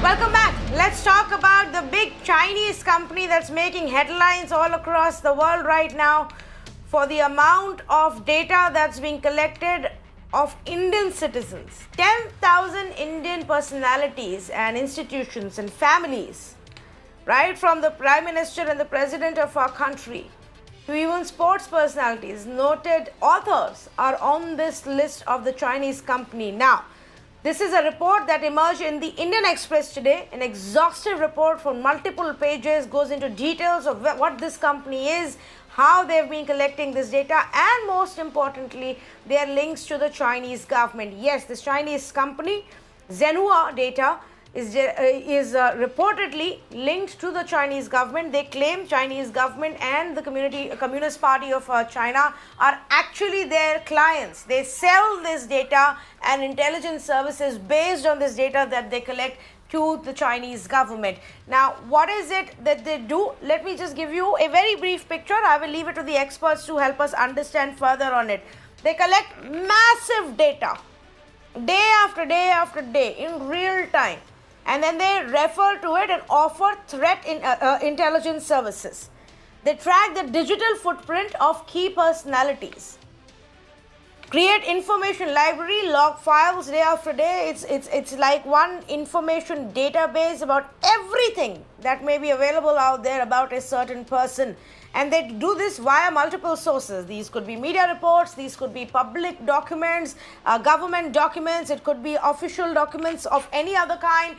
Welcome back. Let's talk about the big Chinese company that's making headlines all across the world right now for the amount of data that's being collected of Indian citizens. 10,000 Indian personalities and institutions and families, right from the Prime Minister and the President of our country to even sports personalities, noted authors are on this list of the Chinese company. Now, this is a report that emerged in the Indian Express today. An exhaustive report for multiple pages goes into details of what this company is, how they've been collecting this data, and most importantly, their links to the Chinese government. Yes, this Chinese company, Zhenhua data, is reportedly linked to the Chinese government. They claim Chinese government and the Communist Party of China are actually their clients. They sell this data and intelligence services based on this data that they collect to the Chinese government. Now, what is it that they do? Let me just give you a very brief picture. I will leave it to the experts to help us understand further on it. They collect massive data day after day after day in real time, and then they refer to it and offer threat intelligence services. They track the digital footprint of key personalities, create information library, log files day after day. It's like one information database about everything that may be available out there about a certain person. And they do this via multiple sources. These could be media reports, these could be public documents, government documents, it could be official documents of any other kind,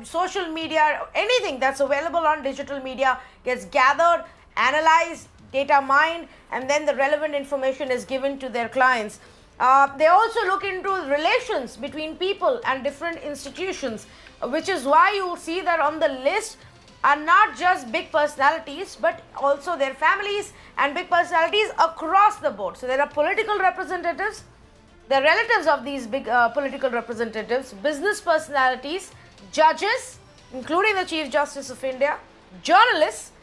social media, anything that's available on digital media gets gathered, analyzed, data mined, and then the relevant information is given to their clients. They also look into relations between people and different institutions, which is why you will see that on the list are not just big personalities, but also their families and big personalities across the board. So there are political representatives, the relatives of these big political representatives, business personalities, judges, including the Chief Justice of India, journalists,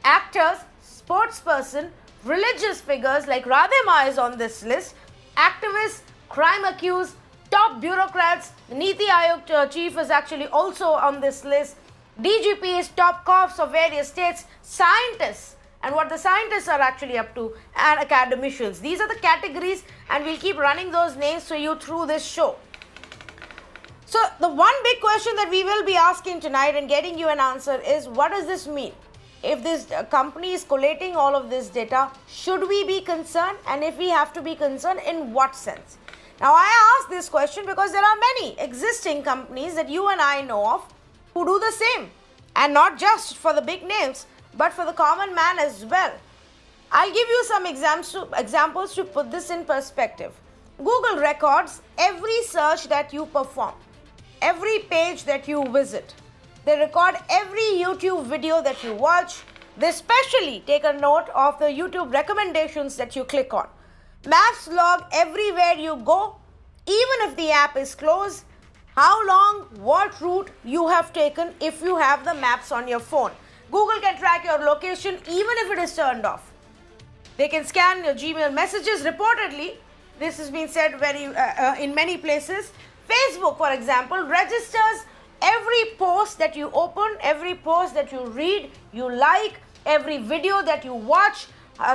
actors, sportsperson, religious figures like Radhema is on this list, activists, crime accused, top bureaucrats. The Niti Aayog chief is actually also on this list. DGPs, top cops of various states, scientists, and what the scientists are actually up to, and academicians. These are the categories, and we'll keep running those names for you through this show. So the one big question that we will be asking tonight and getting you an answer is, what does this mean? If this company is collating all of this data, should we be concerned? And if we have to be concerned, in what sense? Now, I ask this question because there are many existing companies that you and I know of who do the same, and not just for the big names, but for the common man as well. I'll give you some examples to put this in perspective. Google records every search that you perform, every page that you visit. They record every YouTube video that you watch. They especially take a note of the YouTube recommendations that you click on. Maps log everywhere you go, even if the app is closed, how long, what route you have taken if you have the maps on your phone. Google can track your location even if it is turned off. They can scan your Gmail messages. Reportedly, this has been said in many places. Facebook, for example, registers every post that you open, every post that you read, you like, every video that you watch,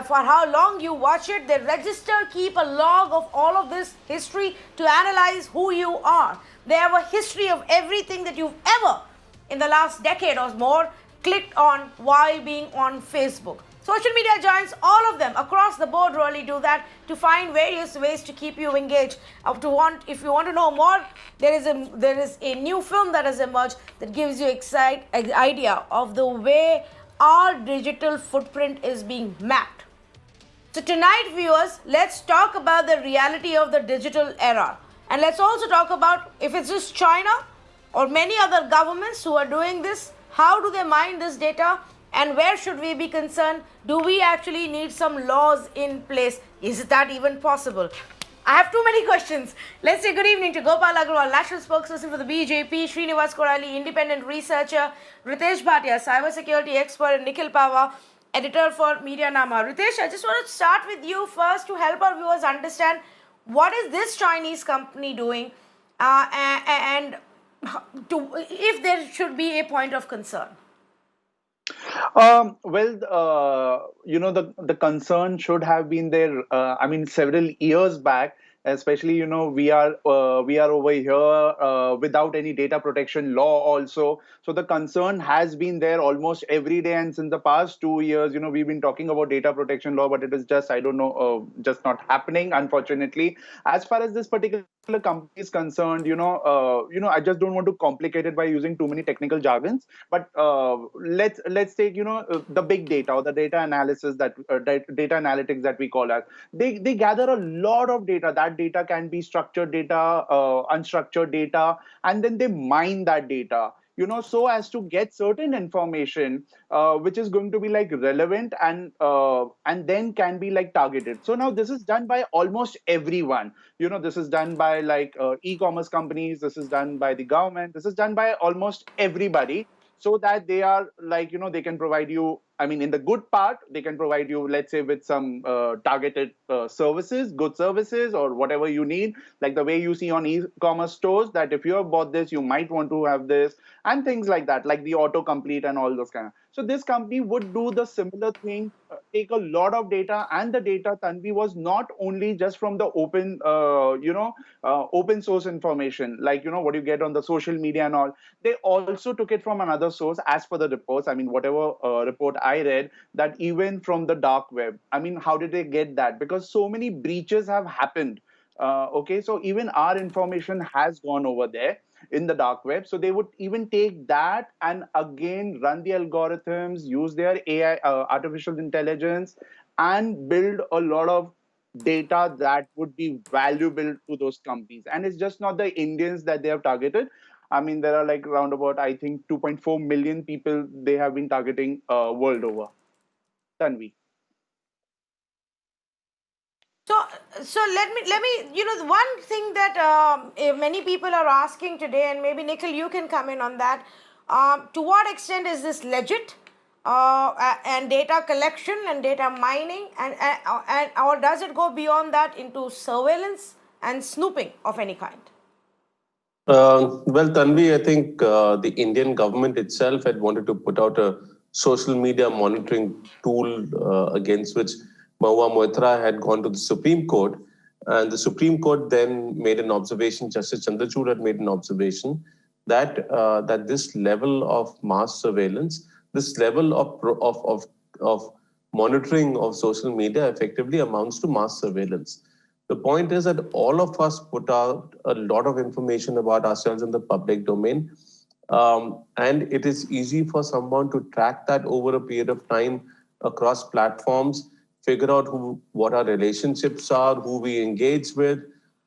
for how long you watch it. They register, keep a log of all of this history to analyze who you are. They have a history of everything that you've ever, in the last decade or more, clicked on while being on Facebook. Social media giants, all of them across the board, really do that to find various ways to keep you engaged. If you want to know more, there is a new film that has emerged that gives you an idea of the way our digital footprint is being mapped. So tonight, viewers, let's talk about the reality of the digital era. And let's also talk about if it's just China or many other governments who are doing this, how do they mine this data, and where should we be concerned? Do we actually need some laws in place? Is that even possible? I have too many questions. Let's say good evening to Gopal Agarwal, National Spokesperson for the BJP, Srinivas Korali, Independent Researcher, Ritesh Bhatia, Cybersecurity Expert, and Nikhil Pava, Editor for Media Nama. Ritesh, I just want to start with you first to help our viewers understand what is this Chinese company doing, and if there should be a point of concern? The concern should have been there. I mean, several years back, especially, we are over here without any data protection law also. So the concern has been there almost every day, and since the past 2 years, we've been talking about data protection law, but it is just, I don't know, just not happening, unfortunately. As far as this particular company is concerned, I just don't want to complicate it by using too many technical jargons. But let's take the big data or the data analysis data analytics that we call as. They gather a lot of data. That data can be structured data, unstructured data, and then they mine that data, so as to get certain information which is going to be like relevant, and then can be like targeted. So now this is done by almost everyone. This is done by like e-commerce companies, this is done by the government, this is done by almost everybody, so that they are like, they can provide you, I mean, in the good part, they can provide you, let's say, with some targeted services, good services, or whatever you need, like the way you see on e-commerce stores, that if you have bought this, you might want to have this, and things like that, like the autocomplete and all those kind of. So this company would do the similar thing, take a lot of data, and the data, Tanvi, was not only just from the open source information, like, what you get on the social media and all. They also took it from another source, as per the reports. I mean, whatever report I read, that even from the dark web. I mean, how did they get that? Because so many breaches have happened. Okay, so even our information has gone over there in the dark web. So they would even take that and again run the algorithms, use their AI, artificial intelligence, and build a lot of data that would be valuable to those companies. And it's just not the Indians that they have targeted. I mean, there are like around about, I think, 2.4 million people they have been targeting world over. Tanvi. So, the one thing that many people are asking today, and maybe Nikhil, you can come in on that. To what extent is this legit, and data collection and data mining, and or does it go beyond that into surveillance and snooping of any kind? Well, Tanvi, I think the Indian government itself had wanted to put out a social media monitoring tool against which Mahua Moitra had gone to the Supreme Court. And the Supreme Court then made an observation, Justice Chandrachud had made an observation that this level of mass surveillance, this level of monitoring of social media effectively amounts to mass surveillance. The point is that all of us put out a lot of information about ourselves in the public domain. And it is easy for someone to track that over a period of time across platforms, figure out what our relationships are, who we engage with.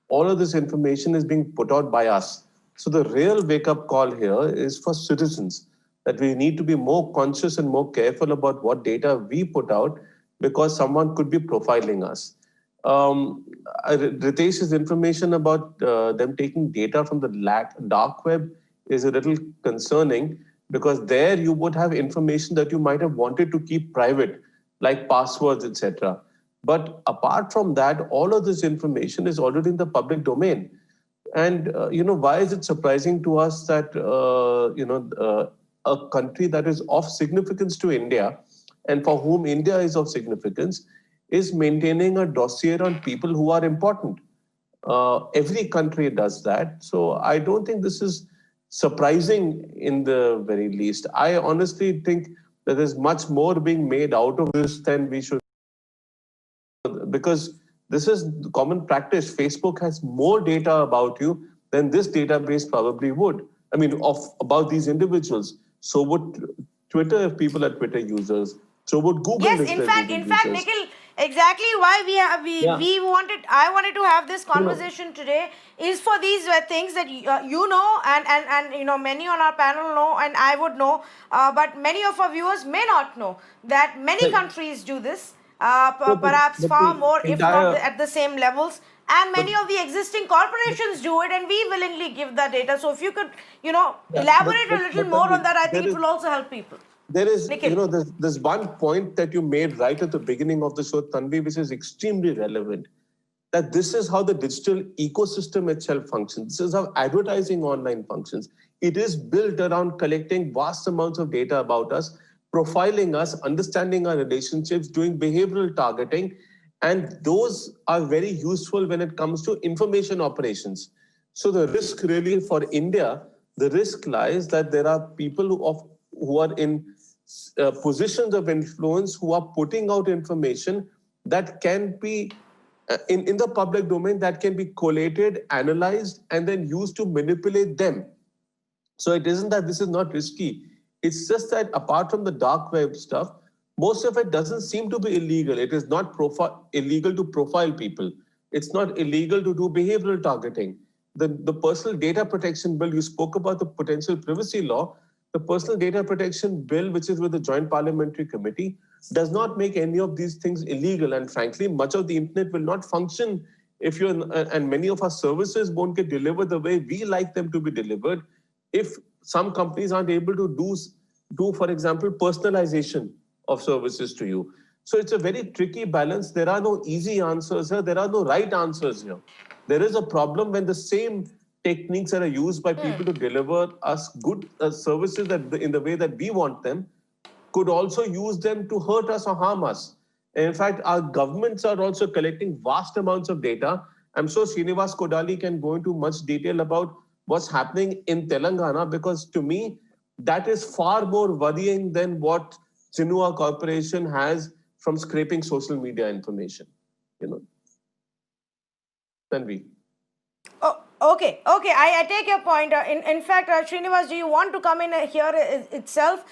All of this information is being put out by us. So the real wake-up call here is for citizens, that we need to be more conscious and more careful about what data we put out, because someone could be profiling us. Ritesh's information about them taking data from the dark web is a little concerning, because there you would have information that you might have wanted to keep private, like passwords, etc. But apart from that, all of this information is already in the public domain. And, why is it surprising to us that, a country that is of significance to India, and for whom India is of significance, is maintaining a dossier on people who are important? Every country does that. So I don't think this is surprising in the very least. I honestly think that there's much more being made out of this than we should, because this is common practice. Facebook has more data about you than this database probably would. I mean, about these individuals. So would Twitter if people are Twitter users. So would Google. Yes, in fact, Nikhil, exactly why I wanted to have this conversation today is for these things that and many on our panel know, and I would know, but many of our viewers may not know that many countries do this, perhaps far more, if not at the same levels. And many of the existing corporations do it, and we willingly give that data. So if you could, elaborate a little more on that, I think it will also help people. There is, there's one point that you made right at the beginning of the show, Tanvi, which is extremely relevant. That this is how the digital ecosystem itself functions. This is how advertising online functions. it is built around collecting vast amounts of data about us, profiling us, understanding our relationships, doing behavioral targeting, and those are very useful when it comes to information operations. So the risk really for India, the risk lies that there are people who are in positions of influence who are putting out information that can be in the public domain, that can be collated, analyzed, and then used to manipulate them. So it isn't that this is not risky. It's just that apart from the dark web stuff, most of it doesn't seem to be illegal. It is not illegal to profile people. It's not illegal to do behavioral targeting. The personal data protection bill, you spoke about the potential privacy law. The personal data protection bill, which is with the Joint Parliamentary Committee, does not make any of these things illegal. And frankly, much of the internet will not function if you're, and many of our services won't get delivered the way we like them to be delivered if some companies aren't able to do, for example, personalization of services to you. So it's a very tricky balance. There are no easy answers here. There are no right answers here. There is a problem when the same techniques that are used by people to deliver us good services that in the way that we want them could also use them to hurt us or harm us. In fact, our governments are also collecting vast amounts of data. I'm sure Srinivas Kodali can go into much detail about what's happening in Telangana, because to me, that is far more worrying than what Zhenhua Corporation has from scraping social media information. Tanvi. Oh, okay. I take your point. In fact, Srinivas, do you want to come in here itself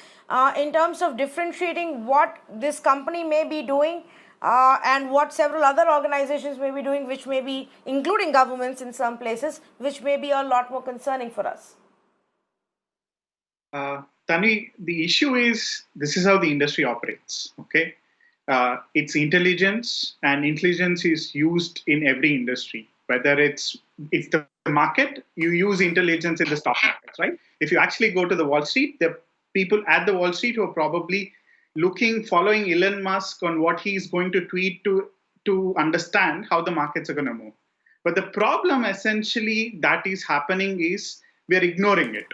in terms of differentiating what this company may be doing and what several other organizations may be doing, which may be, including governments in some places, which may be a lot more concerning for us? Tanvi, the issue is this is how the industry operates. Okay, it's intelligence, and intelligence is used in every industry. Whether it's the market, you use intelligence in the stock markets, right? If you actually go to the Wall Street, the people at the Wall Street who are probably following Elon Musk on what he's going to tweet to understand how the markets are going to move. But the problem essentially that is happening is we are ignoring it.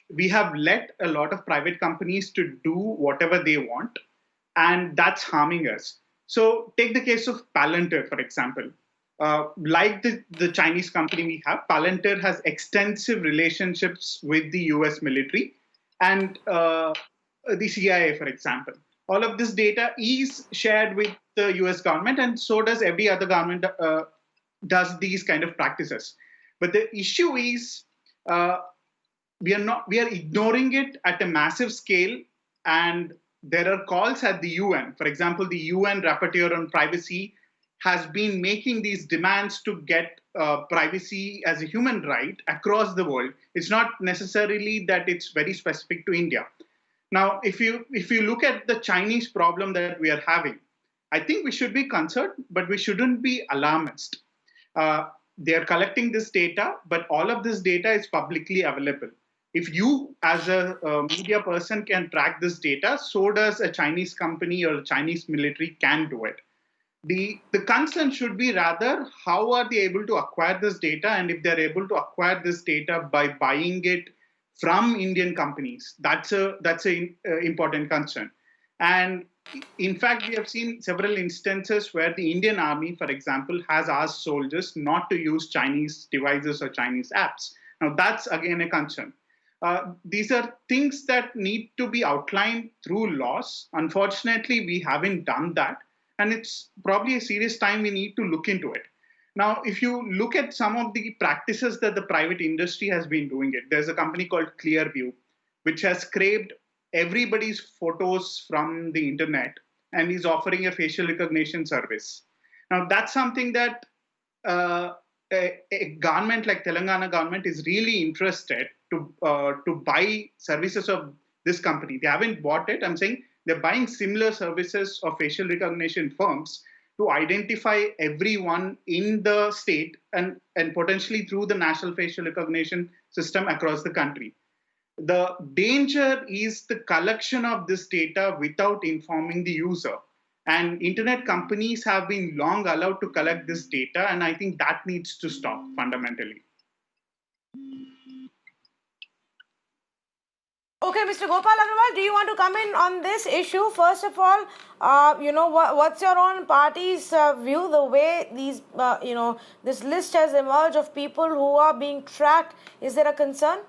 We have let a lot of private companies to do whatever they want, and that's harming us. So take the case of Palantir, for example. Like the Chinese company we have, Palantir has extensive relationships with the US military and the CIA, for example. All of this data is shared with the US government, and so does every other government does these kind of practices. But the issue is we are ignoring it at a massive scale, and there are calls at the UN. For example, the UN Rapporteur on Privacy has been making these demands to get privacy as a human right across the world. It's not necessarily that it's very specific to India. Now, if you look at the Chinese problem that we are having, I think we should be concerned, but we shouldn't be alarmist. They are collecting this data, but all of this data is publicly available. If you, as a media person, can track this data, so does a Chinese company or a Chinese military can do it. The concern should be rather how are they able to acquire this data, and if they're able to acquire this data by buying it from Indian companies, that's a important concern. And in fact, we have seen several instances where the Indian Army, for example, has asked soldiers not to use Chinese devices or Chinese apps. Now, that's again a concern. These are things that need to be outlined through laws. Unfortunately, we haven't done that. And it's probably a serious time we need to look into it. Now, if you look at some of the practices that the private industry has been doing it, there's a company called Clearview, which has scraped everybody's photos from the internet and is offering a facial recognition service. Now, that's something that a government like Telangana government is really interested to buy services of this company. They haven't bought it. I'm saying they're buying similar services of facial recognition firms to identify everyone in the state and potentially through the national facial recognition system across the country. The danger is the collection of this data without informing the user. And internet companies have been long allowed to collect this data, and I think that needs to stop fundamentally. Okay, Mr. Gopal Agarwal, do you want to come in on this issue? First of all, what's your own party's view, the way these, this list has emerged of people who are being tracked? Is there a concern?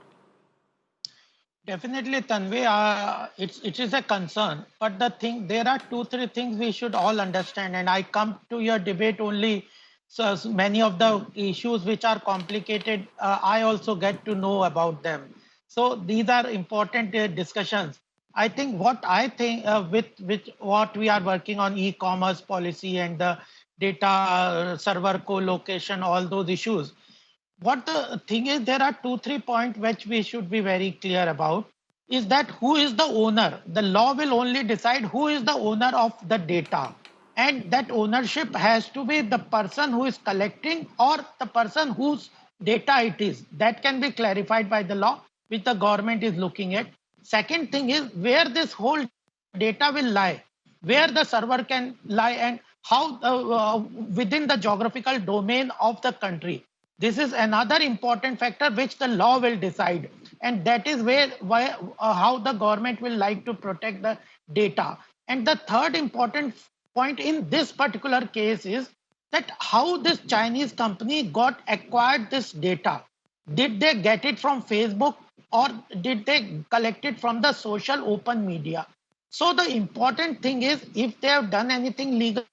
Definitely, Tanvi, it is a concern. But there are two, three things we should all understand. And I come to your debate only. So many of the issues which are complicated, I also get to know about them. So these are important discussions. I think with what we are working on e-commerce policy and the data server co-location, all those issues, what the thing is, there are two, 3 points which we should be very clear about. Is that who is the owner? The law will only decide who is the owner of the data. And that ownership has to be the person who is collecting or the person whose data it is. That can be clarified by the law, which the government is looking at. Second thing is where this whole data will lie, where the server can lie, and how within the geographical domain of the country. This is another important factor which the law will decide, and that is how the government will like to protect the data. And the third important point in this particular case is that how this Chinese company got acquired this data. Did they get it from Facebook or did they collect it from the social open media? So the important thing is if they have done anything legal,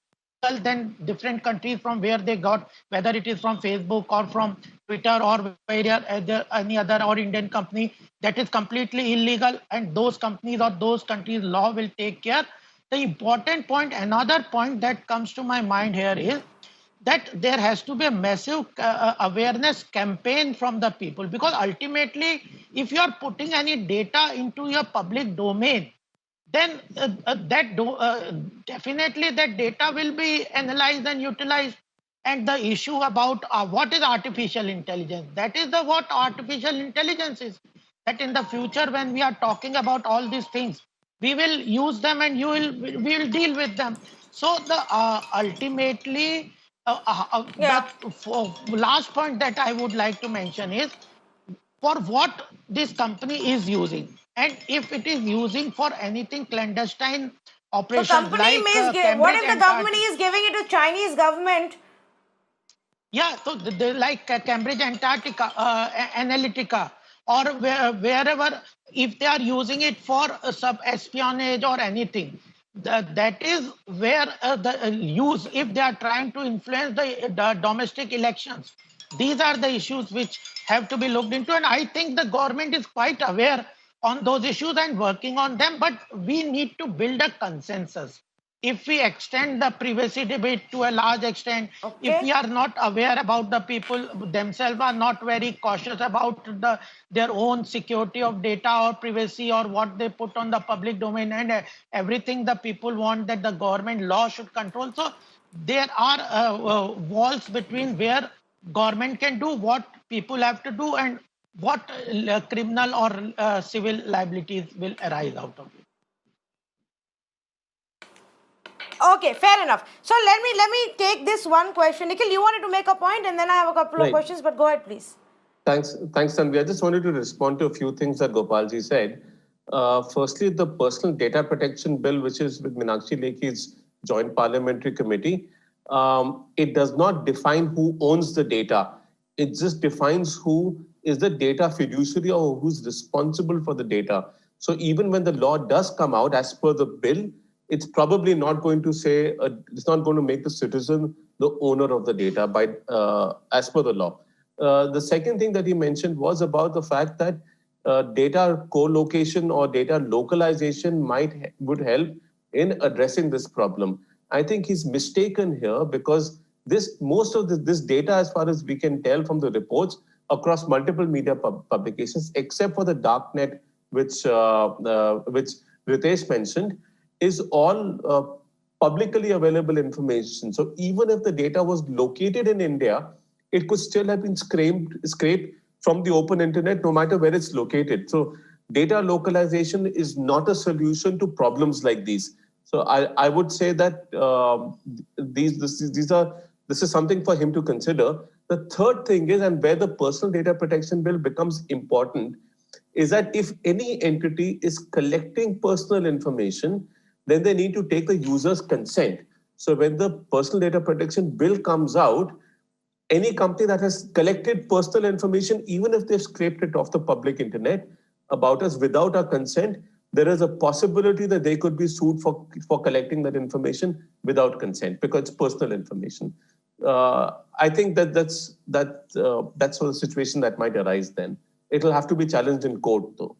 then different countries from where they got, whether it is from Facebook or from Twitter or any other or Indian company, that is completely illegal, and those companies or those countries' law will take care. The important point, another point that comes to my mind here is that there has to be a massive awareness campaign from the people, because ultimately if you are putting any data into your public domain, then definitely that data will be analyzed and utilized. And the issue about what is artificial intelligence, that is the what artificial intelligence is, that in the future when we are talking about all these things, we will use them and we will deal with them. So the ultimately Yeah. the last point that I would like to mention is for what this company is using, and if it is using for anything clandestine So operations company like may give, what Cambridge if the company Antarctica. is giving it to Chinese government? Yeah, so they like Cambridge Antarctica, Analytica, or wherever, if they are using it for sub espionage or anything, that is where the use, if they are trying to influence the domestic elections. These are the issues which have to be looked into, and I think the government is quite aware on those issues and working on them, but we need to build a consensus. If we extend the privacy debate to a large extent, if Okay. we are not aware about the people themselves are not very cautious about their own security of data or privacy or what they put on the public domain, and everything the people want that the government law should control. So there are walls between where government can do what people have to do and what criminal or civil liabilities will arise out of it. Okay, fair enough. So let me take this one question. Nikhil, you wanted to make a point, and then I have a couple of Right. questions, but go ahead, please. Thanks, Tanvi. I just wanted to respond to a few things that Gopalji said. Firstly, the Personal Data Protection Bill, which is with Meenakshi Lekhi's Joint Parliamentary Committee, it does not define who owns the data. It just defines who is the data fiduciary or who's responsible for the data. So even when the law does come out as per the bill, it's probably not going to say, it's not going to make the citizen the owner of the data by as per the law. The second thing that he mentioned was about the fact that data co-location or data localization would help in addressing this problem. I think he's mistaken here because most of this data, as far as we can tell from the reports across multiple media publications, except for the darknet, which Ritesh mentioned, is all publicly available information. So even if the data was located in India, it could still have been scraped from the open internet, no matter where it's located. So data localization is not a solution to problems like these. So I would say that this is something for him to consider. The third thing is, and where the Personal Data Protection Bill becomes important, is that if any entity is collecting personal information, then they need to take the user's consent. So when the personal data protection bill comes out, any company that has collected personal information, even if they've scraped it off the public internet about us without our consent, there is a possibility that they could be sued for collecting that information without consent because it's personal information. I think that's sort of situation that might arise then. It'll have to be challenged in court though.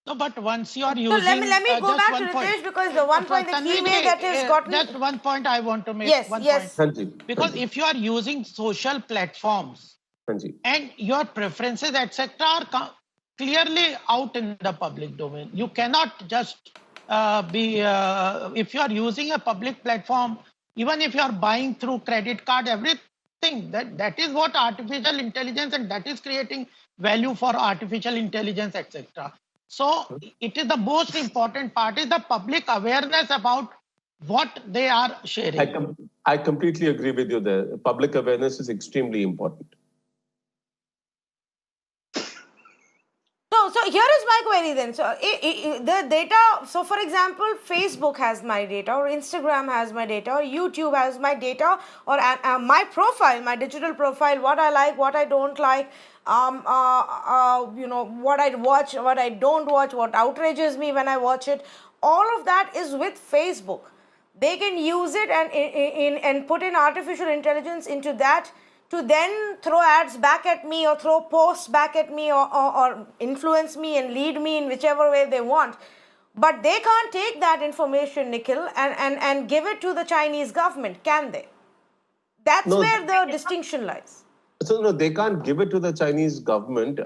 No, but once you are So using, let me go just back to one point. Ritesh, because the one point that he Tanvi made that has gotten... just one point I want to make. Yes, One yes. point. Because if you are using social platforms Hanji. and your preferences, etc., are clearly out in the public domain, you cannot just if you are using a public platform, even if you are buying through credit card, everything that is what artificial intelligence, and that is creating value for artificial intelligence, etc. So it is the most important part is the public awareness about what they are sharing. I completely agree with you there. Public awareness is extremely important. So here is my query then. So the data, so for example, Facebook has my data, or Instagram has my data, or YouTube has my data, or my profile, my digital profile, what I like, what I don't like, what I watch, what I don't watch, what outrages me when I watch it. All of that is with Facebook. They can use it and put in artificial intelligence into that to then throw ads back at me, or throw posts back at me, or influence me and lead me in whichever way they want. But they can't take that information, Nikhil, and give it to the Chinese government, can they? That's where the distinction lies. So no, they can't give it to the Chinese government,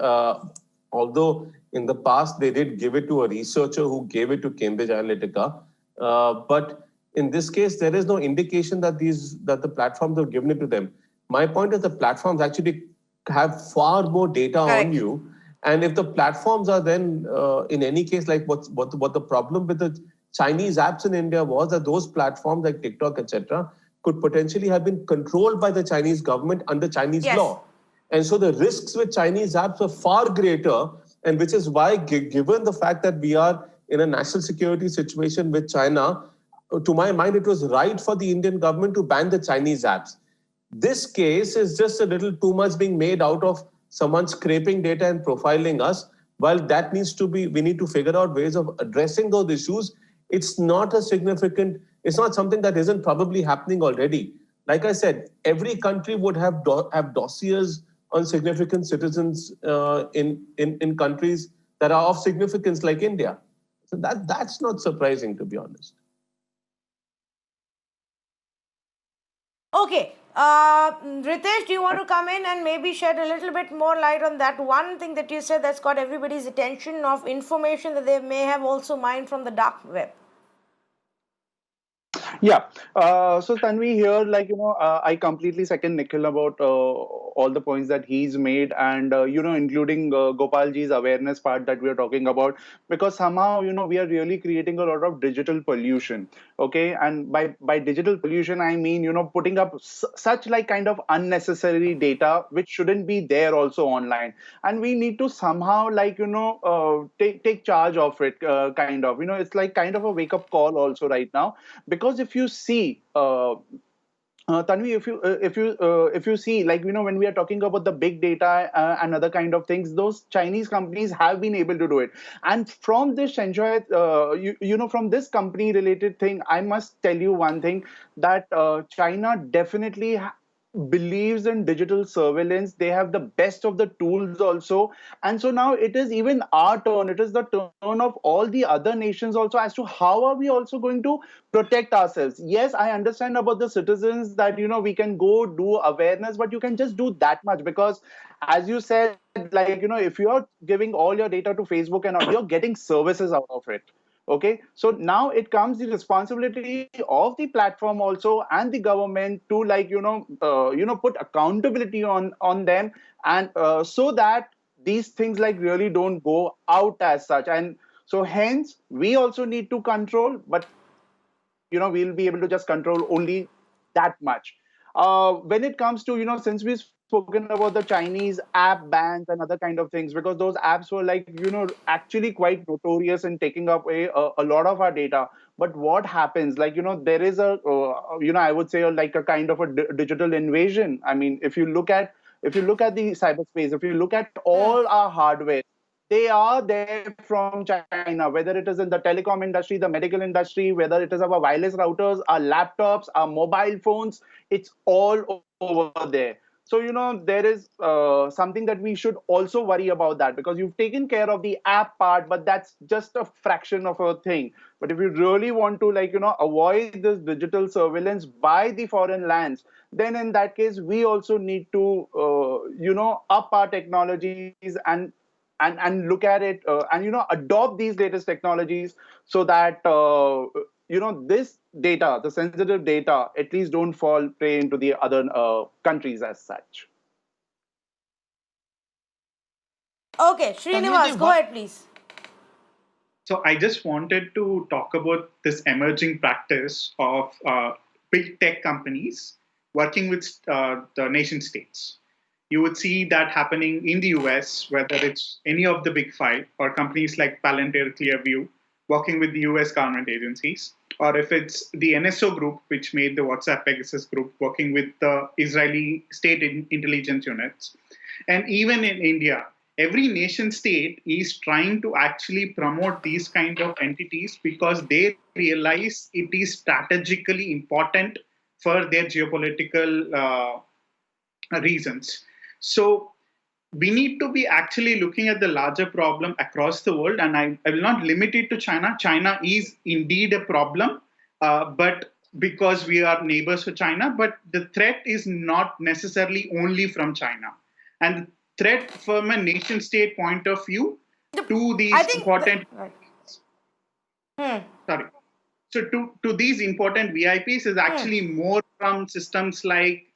although in the past they did give it to a researcher who gave it to Cambridge Analytica. But in this case, there is no indication that the platforms have given it to them. My point is the platforms actually have far more data on you. And if the platforms are then, in any case, like what the problem with the Chinese apps in India was, that those platforms like TikTok, etc., could potentially have been controlled by the Chinese government under Chinese law. And so the risks with Chinese apps are far greater, and which is why, given the fact that we are in a national security situation with China, to my mind, it was right for the Indian government to ban the Chinese apps. This case is just a little too much being made out of someone scraping data and profiling us. While that needs to be, we need to figure out ways of addressing those issues. It's not it's not something that isn't probably happening already. Like I said, every country would have dossiers on significant citizens in countries that are of significance like India. So that's not surprising, to be honest. Okay. Ritesh, do you want to come in and maybe shed a little bit more light on that one thing that you said that's got everybody's attention, of information that they may have also mined from the dark web? Yeah. So Tanvi, here, I completely second Nikhil about all the points that he's made, and including Gopalji's awareness part that we are talking about, because somehow we are really creating a lot of digital pollution. Okay, and by digital pollution I mean putting up such like kind of unnecessary data which shouldn't be there also online, and we need to somehow take charge of it. Kind of it's like kind of a wake up call also right now, because if you see Tanvi, if you see, when we are talking about the big data and other kind of things, those Chinese companies have been able to do it. And from this Zhenhua, from this company related thing, I must tell you one thing, that China definitely believes in digital surveillance. They have the best of the tools also, and so now it is even our turn, it is the turn of all the other nations also, as to how are we also going to protect ourselves. Yes, I understand about the citizens that we can go do awareness, but you can just do that much, because as you said, if you are giving all your data to Facebook and all, you're getting services out of it. Okay, so now it comes the responsibility of the platform also and the government to put accountability on them, and so that these things really don't go out as such. And so hence we also need to control, but we'll be able to just control only that much. When it comes to since we spoken about the Chinese app bans and other kind of things, because those apps were like, actually quite notorious in taking up a lot of our data. But what happens, like, there is I would say like a kind of a digital invasion. I mean, if you look at the cyberspace, if you look at all our hardware, they are there from China, whether it is in the telecom industry, the medical industry, whether it is our wireless routers, our laptops, our mobile phones, it's all over there. So, there is something that we should also worry about that, because you've taken care of the app part, but that's just a fraction of a thing. But if you really want to, like, avoid this digital surveillance by the foreign lands, then in that case, we also need to, up our technologies and look at it and adopt these latest technologies, so that this data, the sensitive data, at least don't fall prey into the other countries as such. Okay, Srinivas, go ahead, please. So I just wanted to talk about this emerging practice of big tech companies working with the nation states. You would see that happening in the US, whether it's any of the big five or companies like Palantir, Clearview, working with the US government agencies, or if it's the NSO group, which made the WhatsApp Pegasus group, working with the Israeli state intelligence units. And even in India, every nation state is trying to actually promote these kind of entities because they realize it is strategically important for their geopolitical reasons. So we need to be actually looking at the larger problem across the world, and I will not limit it to China. China is indeed a problem, but because we are neighbors with China, but the threat is not necessarily only from China. And the threat from a nation state point of view to these important sorry. So to these important VIPs is actually more from systems like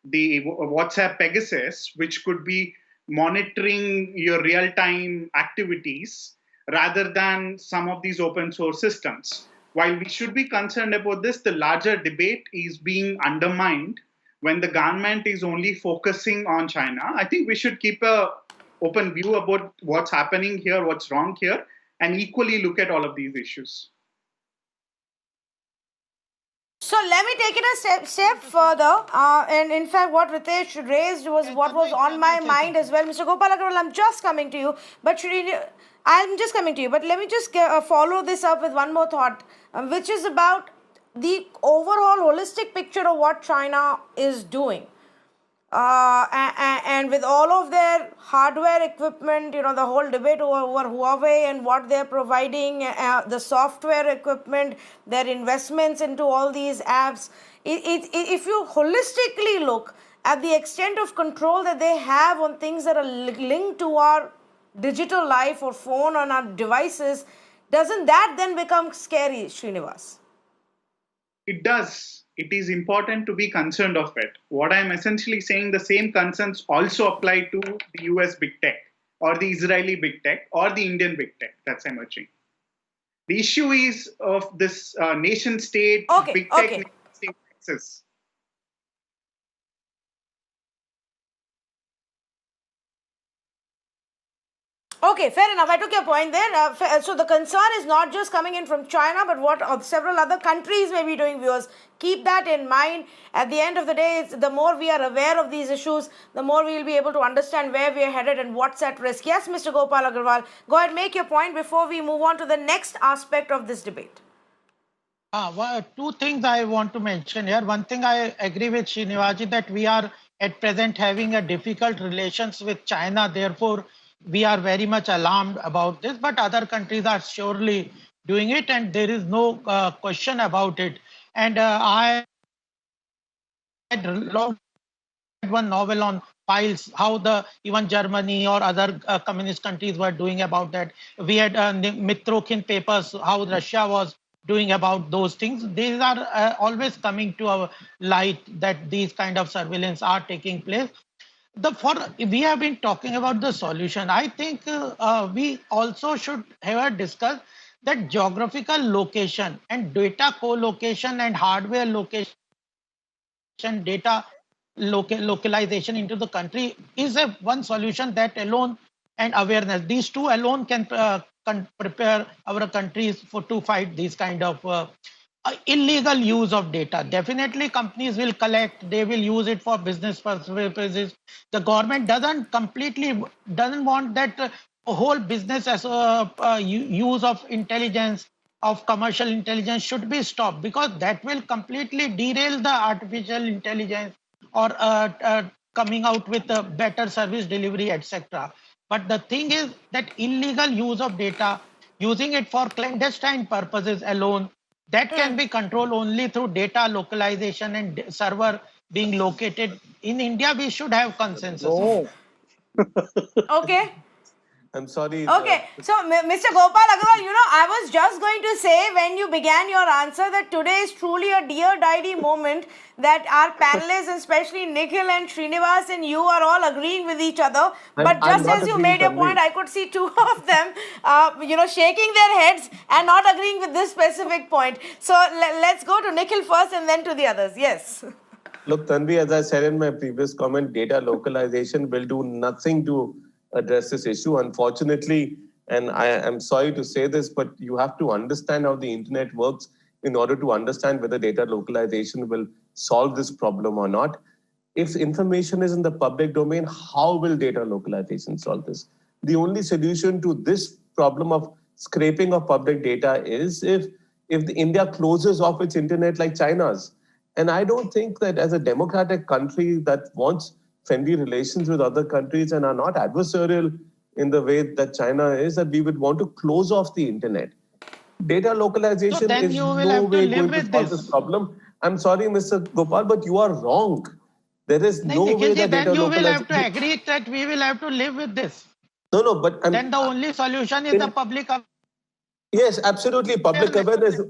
the WhatsApp Pegasus, which could be monitoring your real-time activities rather than some of these open source systems. While we should be concerned about this, the larger debate is being undermined when the government is only focusing on China. I think we should keep a open view about what's happening here, what's wrong here, and equally look at all of these issues. So let me take it a step further. And in fact, what Ritesh raised was what was on my mind as well. Mr. Gopal Agarwal, I'm just coming to you. But I'm just coming to you. But let me just follow this up with one more thought, which is about the overall holistic picture of what China is doing. And with all of their hardware equipment, the whole debate over Huawei and what they're providing, the software equipment, their investments into all these apps, if you holistically look at the extent of control that they have on things that are linked to our digital life or phone on our devices, doesn't that then become scary, Srinivas? It does. It is important to be concerned of it. What I'm essentially saying, the same concerns also apply to the US big tech or the Israeli big tech or the Indian big tech that's emerging. The issue is of this nation state, big tech nation state access. Okay, fair enough. I took your point there. So the concern is not just coming in from China, but what several other countries may be doing, viewers. Keep that in mind. At the end of the day, the more we are aware of these issues, the more we will be able to understand where we are headed and what's at risk. Yes, Mr. Gopal Agarwal, go ahead, make your point before we move on to the next aspect of this debate. Well, two things I want to mention here. One thing, I agree with Srinivaji that we are at present having a difficult relations with China. Therefore, we are very much alarmed about this, but other countries are surely doing it, and there is no question about it. And I had one novel on files, how even Germany or other communist countries were doing about that. We had Mitrokhin papers, how Russia was doing about those things. These are always coming to our light that these kind of surveillance are taking place. We have been talking about the solution. I think we also should have a discuss that geographical location and data co-location and hardware location data localization into the country is a one solution. That alone and awareness, these two alone can prepare our countries to fight these kind of illegal use of data. Definitely companies will collect, they will use it for business purposes. The government doesn't want that whole business as use of intelligence, of commercial intelligence should be stopped, because that will completely derail the artificial intelligence or coming out with a better service delivery, etc. But the thing is that illegal use of data, using it for clandestine purposes alone, that can be controlled only through data localization and server being located in India. We should have consensus. No. Okay. I'm sorry. Okay, so Mr. Gopal Agarwal, I was just going to say when you began your answer that today is truly a dear diary moment, that our panelists, especially Nikhil and Srinivas and you, are all agreeing with each other. But I'm just not as you agreeing, made your point, I could see two of them, shaking their heads and not agreeing with this specific point. So let's go to Nikhil first and then to the others. Yes. Look, Tanvi, as I said in my previous comment, data localization will do nothing to address this issue. Unfortunately, and I am sorry to say this, but you have to understand how the internet works in order to understand whether data localization will solve this problem or not. If information is in the public domain, how will data localization solve this? The only solution to this problem of scraping of public data is if the India closes off its internet like China's. And I don't think that as a democratic country that wants friendly relations with other countries and are not adversarial in the way that China is, that we would want to close off the internet. Data localization then is you will no have to way live going to with solve this. this problem. I'm sorry, Mr. Gopal, but you are wrong. There is no way that data then you will have localization... to agree that we will have to live with this. No, but... then the only solution is the public... Yes, absolutely. Public awareness.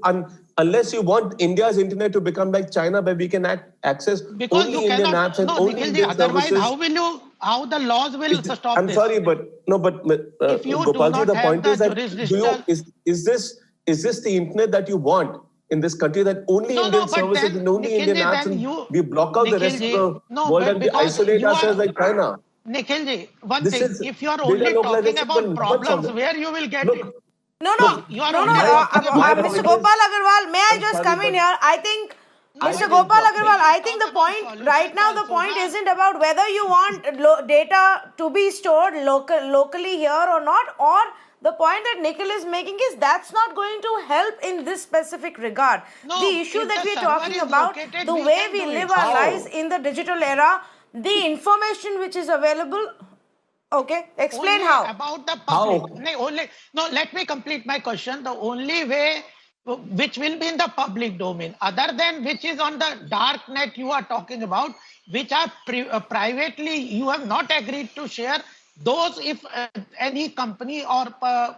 Unless you want India's internet to become like China, where we can access because only you Indian cannot, apps and only Indian otherwise services. how the laws will stop I'm this? sorry, but If you do Gopalji, not the have point the is that jurisdiction... is this the internet that you want in this country, that only Indian services and only Indian apps, and we block out the rest of the world and we isolate ourselves like China? Nikhilji, one This thing, is if you are data only talking localization will about never solve problems, it. where you will get Look, it? No, you are only talking about Mr. Gopal Agarwal, may I I'm just sorry, come in but- here? I think, No, Mr. but Gopal we Agarwal, can I think the talk about point right solutions now, the also, point na? isn't about whether you want data to be stored locally here or not, or the point that Nikhil is making is that's not going to help in this specific regard. No, The issue if that the we're server talking is about, located, the we way can we do live it. our How? lives in the digital era, the information which is available. Okay, explain Only how. about the How? public. No, let me complete my question. The only way which will be in the public domain, other than which is on the dark net you are talking about, which are privately you have not agreed to share. Those, if any company or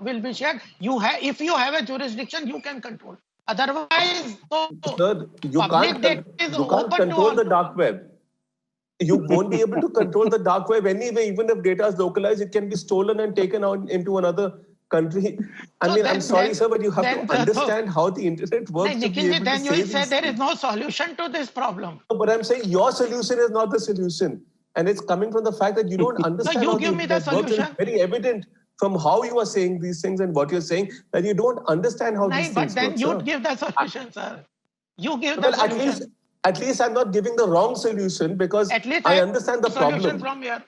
will be shared, if you have a jurisdiction, you can control. Otherwise, Sir, public data is you can't open to control all. the dark web. You won't be able to control the dark web anyway. Even if data is localized, it can be stolen and taken out into another country. I mean, I'm sorry, sir, but you have to understand how the internet works to be able to Then you say said these there is things. no solution to this problem. No, but I'm saying your solution is not the solution. And it's coming from the fact that you don't understand you how the give me the internet works. And solution. it's very evident from how you are saying these things and what you're saying that you don't understand how these But things then work, you sir. give the solution, sir. You give the Well, solution. at least I'm not giving the wrong solution because At least I understand the solution problem. from here.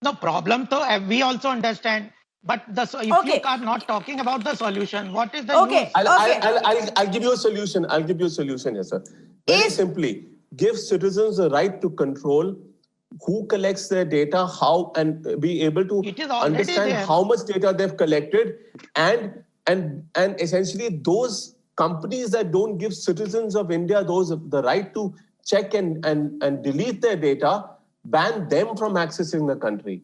No problem, so we also understand. But if you are not talking about the solution, what is the use? I'll give you a solution. I'll give you a solution, yes, sir. Very simply, give citizens the right to control who collects their data, how, and be able to understand how much data they've collected, and essentially those companies that don't give citizens of India the right to check and delete their data, ban them from accessing the country.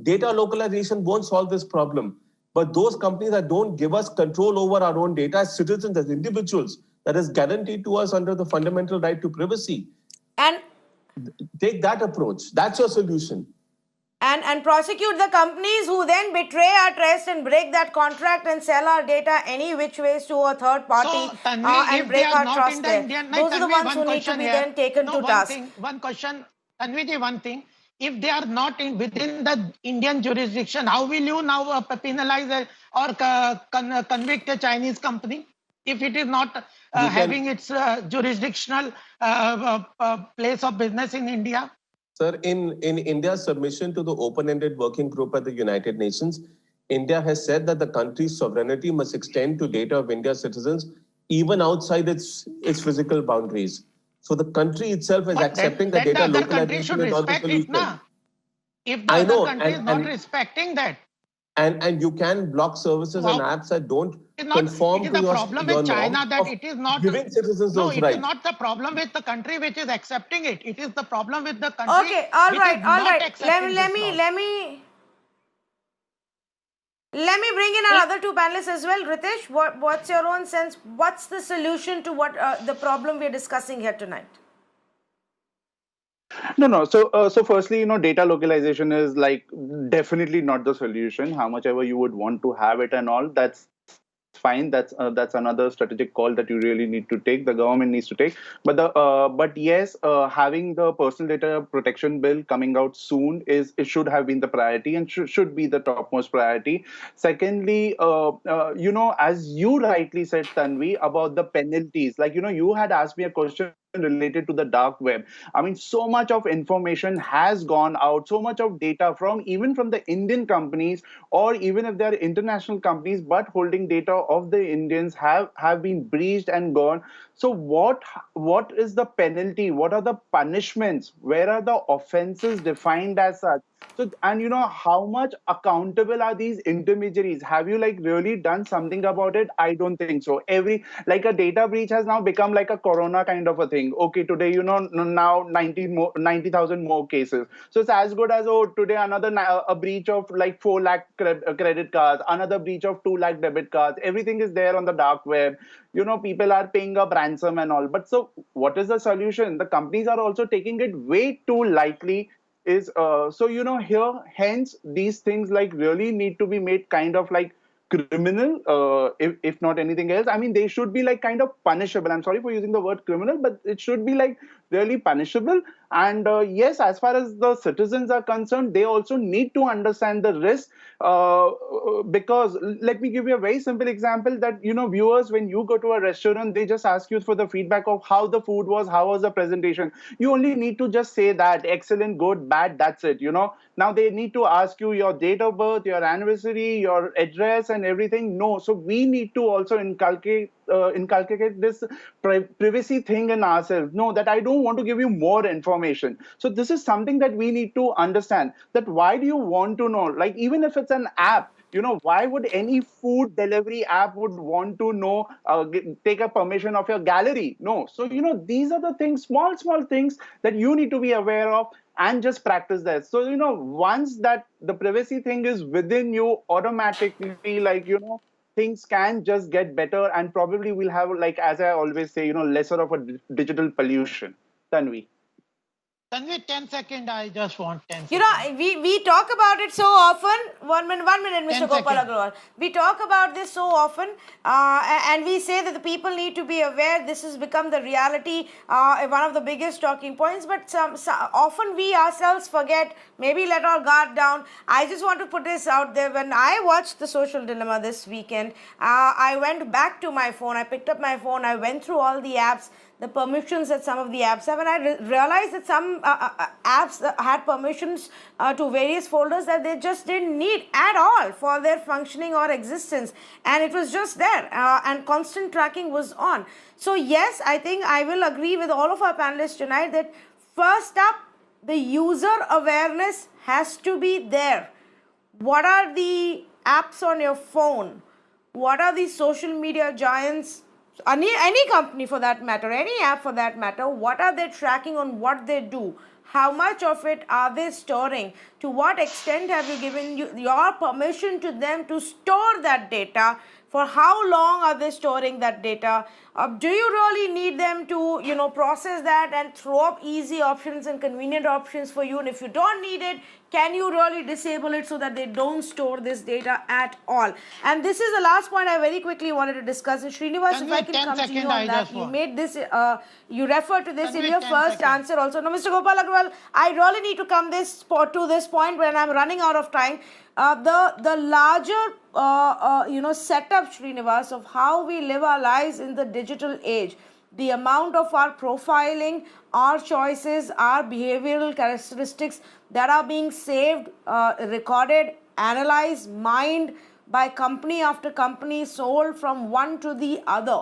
Data localization won't solve this problem. But those companies that don't give us control over our own data as citizens, as individuals, that is guaranteed to us under the fundamental right to privacy. And take that approach. That's your solution. and prosecute the companies who then betray our trust and break that contract and sell our data any which ways to a third party So, Tanvi, and if they break are our not in trust the there. Indian, Those are the Tanvi, ones one who need to question be here. then taken No, to task. one question. Tanvi, one thing. If they are not within the Indian jurisdiction, how will you now penalize or convict a Chinese company if it is not You having can, its jurisdictional place of business in India? sir, in India's submission to the open-ended working group at the United Nations, India has said that the country's sovereignty must extend to data of India's citizens even outside its physical boundaries. So the country itself is But accepting that then the data other country localization should is not the respect it, solution. na? If the I other know, country is not respecting that, and you can block services and how apps that don't is not, it conform is to the problem your with norms China that of it is not, giving citizens no, those it is rights. not the problem with the country which is accepting it. It is the problem with the country Okay, all which is right, all not right. accepting this law. Let me bring in our other two panelists as well. Ritesh, what's your own sense? What's the solution to what the problem we're discussing here tonight? No. So firstly, data localization is like definitely not the solution. How much ever you would want to have it and all, that's fine. That's another strategic call that you really need to take. The government needs to take. But yes, having the personal data protection bill coming out soon it should have been the priority and should be the topmost priority. Secondly, as you rightly said, Tanvi, about the penalties. Like you had asked me a question related to the dark web. I mean, so much of information has gone out, so much of data even from the Indian companies, or even if they are international companies, but holding data of the Indians have been breached and gone. So what is the penalty? What are the punishments? Where are the offenses defined as such? So, and how much accountable are these intermediaries? Have you like really done something about it? I don't think so. Like a data breach has now become like a corona kind of a thing. Okay, today now 90,000 more cases. So it's as good as, oh, today another a breach of like 4 lakh credit cards, another breach of 2 lakh debit cards. Everything is there on the dark web. People are paying up ransom and all. But so what is the solution? The companies are also taking it way too lightly. Is so here, hence these things like really need to be made kind of like criminal, if not anything else. I mean, they should be like kind of punishable. I'm sorry for using the word criminal, but it should be like really punishable. And yes, as far as the citizens are concerned, they also need to understand the risk, because let me give you a very simple example that viewers, when you go to a restaurant, they just ask you for the feedback of how the food was, how was the presentation. You only need to just say that excellent, good, bad, that's it. Now they need to ask you your date of birth, your anniversary, your address, and everything. No, so we need to also inculcate this privacy thing in ourselves. No, that I don't want to give you more information. So this is something that we need to understand, that why do you want to know? Like, even if it's an app, why would any food delivery app would want to know, take a permission of your gallery? No. So these are the things, small things that you need to be aware of and just practice that. So once that the privacy thing is within you, automatically, like things can just get better, and probably we'll have, like, as I always say, lesser of a digital pollution. Tanvi. Tanvi, 10 seconds. I just want 10 You seconds. know, we talk about it so often. One minute, Mr. 10 Gopal seconds. Agarwal. We talk about this so often, and we say that the people need to be aware. This has become the reality, one of the biggest talking points. But often we ourselves forget, maybe let our guard down. I just want to put this out there. When I watched The Social Dilemma this weekend, I went back to my phone. I picked up my phone. I went through all the apps, the permissions that some of the apps have, and I realized that some apps had permissions to various folders that they just didn't need at all for their functioning or existence, and it was just there, and constant tracking was on. So yes, I think I will agree with all of our panelists tonight that first up, the user awareness has to be there. What are the apps on your phone? What are the social media giants, any company for that matter, any app for that matter, what are they tracking on what they do? How much of it are they storing? To what extent have you given your permission to them to store that data? For how long are they storing that data? Do you really need them to, process that and throw up easy options and convenient options for you? And if you don't need it, can you really disable it so that they don't store this data at all? And this is the last point I very quickly wanted to discuss. And Srinivas, if I can come to you on that, you made this, you referred to this in your first answer also. Now, Mr. Gopal Agarwal, I really need to come to this point when I'm running out of time. The larger, setup, Srinivas, of how we live our lives in the digital age, the amount of our profiling, our choices, our behavioral characteristics that are being saved, recorded, analyzed, mined by company after company, sold from one to the other.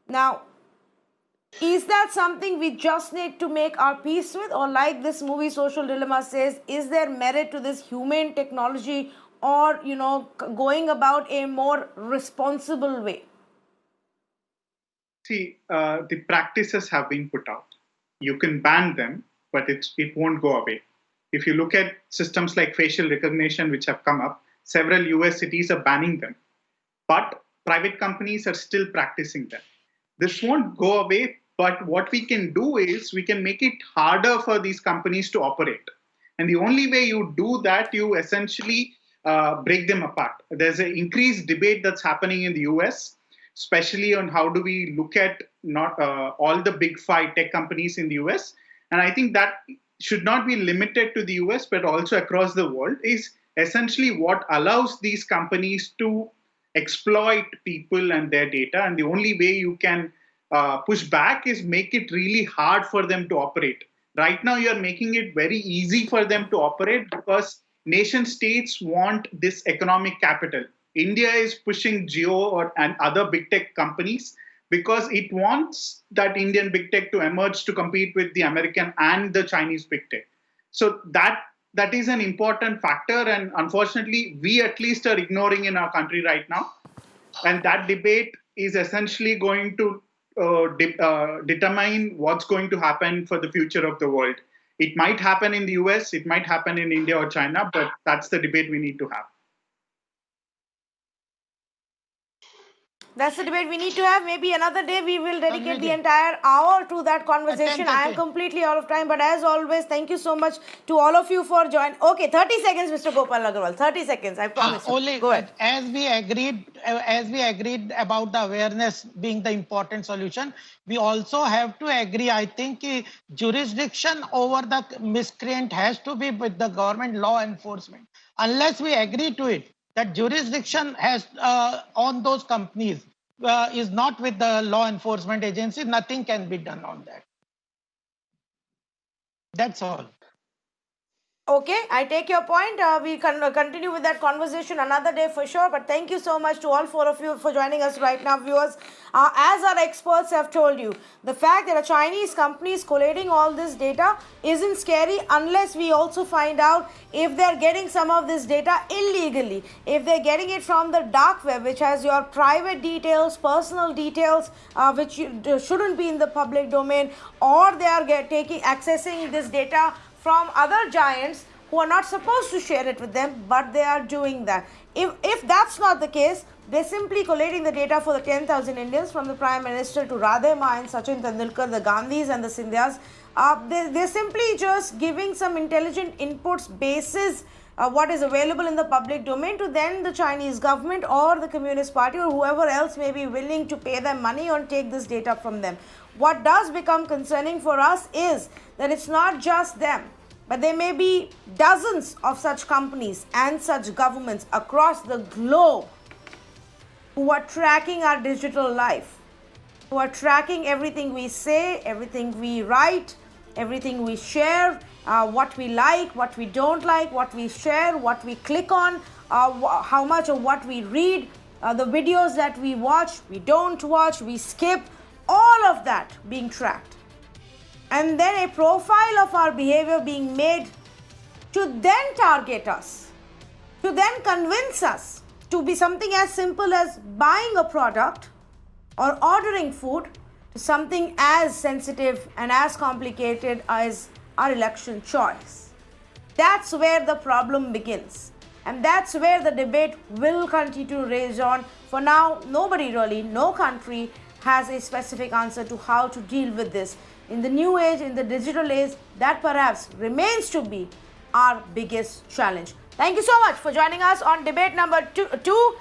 Now, is that something we just need to make our peace with, or like this movie Social Dilemma says, is there merit to this humane technology, or going about a more responsible way? See, the practices have been put out. You can ban them, but it won't go away. If you look at systems like facial recognition, which have come up, several US cities are banning them. But private companies are still practicing them. This won't go away, but what we can do is we can make it harder for these companies to operate. And the only way you do that, you essentially break them apart. There's an increased debate that's happening in the US, especially on how do we look at not all the big five tech companies in the US. And I think that should not be limited to the US, but also across the world, is essentially what allows these companies to exploit people and their data. And the only way you can push back is make it really hard for them to operate. Right now, you're making it very easy for them to operate because nation states want this economic capital. India is pushing Jio and other big tech companies because it wants that Indian big tech to emerge to compete with the American and the Chinese big tech. So that is an important factor, and unfortunately, we at least are ignoring in our country right now. And that debate is essentially going to determine what's going to happen for the future of the world. It might happen in the US, it might happen in India or China, but that's the debate we need to have. That's the debate we need to have. Maybe another day we will dedicate the entire hour to that conversation. I am completely out of time, but as always, thank you so much to all of you for joining. Okay, 30 seconds, Mr. Gopal Agarwal. 30 seconds, I promise. Only go ahead. As we agreed about the awareness being the important solution, we also have to agree. I think jurisdiction over the miscreant has to be with the government law enforcement. Unless we agree to it, that jurisdiction has on those companies is not with the law enforcement agency, nothing can be done on that. That's all. Okay, I take your point. We can continue with that conversation another day for sure. But thank you so much to all four of you for joining us right now, viewers. As our experts have told you, the fact that a Chinese company is collating all this data isn't scary unless we also find out if they're getting some of this data illegally. If they're getting it from the dark web, which has your private details, personal details, which shouldn't be in the public domain, or they are accessing this data from other giants who are not supposed to share it with them, but they are doing that. If that's not the case, they're simply collating the data for the 10,000 Indians, from the Prime Minister to Radhema and Sachin Tendulkar, the Gandhis and the Sindhyas. They're simply just giving some intelligent inputs basis what is available in the public domain to then the Chinese government or the Communist Party or whoever else may be willing to pay them money or take this data from them. What does become concerning for us is that it's not just them, but there may be dozens of such companies and such governments across the globe who are tracking our digital life, who are tracking everything we say, everything we write, everything we share, what we like, what we don't like, what we share, what we click on, how much of what we read, the videos that we watch, we don't watch, we skip, all of that being tracked. And then a profile of our behavior being made to then target us, to then convince us to be something as simple as buying a product or ordering food to something as sensitive and as complicated as our election choice. That's where the problem begins. And that's where the debate will continue to rage on. For now, nobody really, no country has a specific answer to how to deal with this. In the new age, in the digital age, that perhaps remains to be our biggest challenge. Thank you so much for joining us on debate number two.